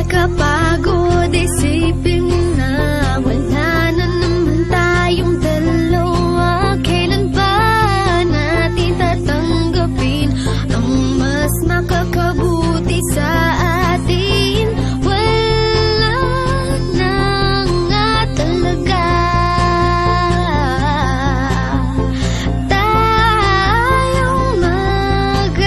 Nakakapagod isipin na wala na naman tayong dalawa. Kailan ba natin tatanggapin ang mas makakabuti sa atin? Wala na nga talaga tayong magagawa.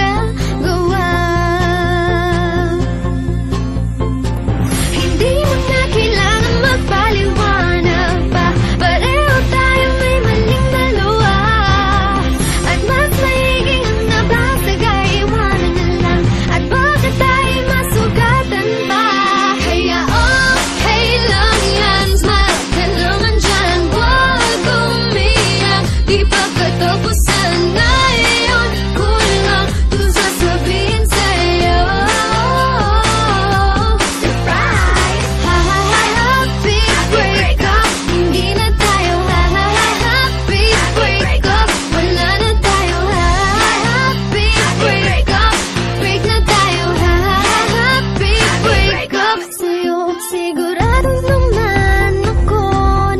Hindi mo na kailangan magpaliwanag pa. Pareho tayo may maling dalawa. At mas maiging ang nabasag ay iwanan na lang. At bakit tayo masugatan pa? Kaya okay lang yan, smile ka naman dyan. Huwag umiyak, di pa katapusan na yun. Kulang to sasabihin sa'yo. Surprise! Happy breakup. Hindi na tayo happy breakup. Wala na tayo happy breakup. Break na tayo happy breakup. Sa'yo sigurado naman ako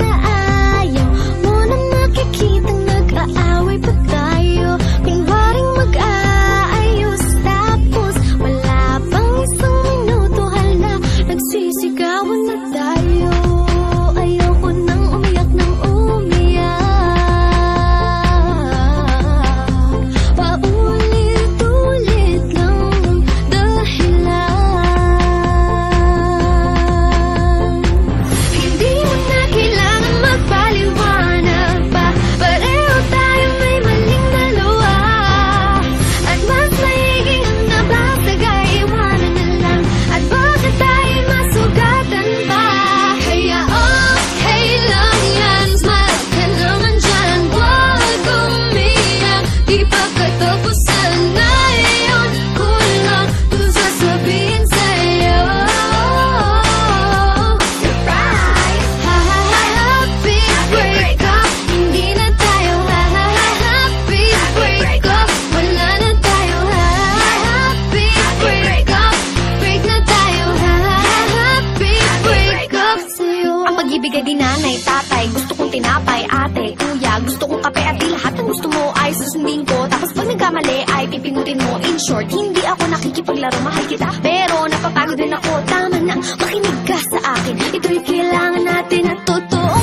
na ayaw mo na makikitang nag-aaway pa tayo. Kunwaring mag-aayos tapos wala pang isang minuto, hala nagsisigawan na tayo. Ayoko nang umiyak nang umiyak. Paulit-ulit lang ang dahilan. Hindi mo na kailangan magpaliwanag pa. Pareho tayo may maling dalawa. At mas maiging ang nabasag ay iwanan na lang. At bakit tayo masugatan pa? Kaya okay lang yan, smile ka naman dyan. Huwag umiyak, di pa katapusan na yun. Kulang to sasabihin sa'yo. Surprise! Happy breakup. Hindi na tayo happy breakup. Wala na tayo happy breakup. Break na tayo happy breakup. Sa'yo ang pag-ibig ay di nanay, tatay. Gusto kong tinapay, ate, kuya. Gusto kong kape at di lahat ng gusto mo ay susundin ko. Tapos pag nagkamali ay pipinutin mo. In short, hindi ako nakikipaglaro, mahal kita. Pero napapagod din ako, tama na, makinig ka sa akin. Ito'y kailangan natin at totoo.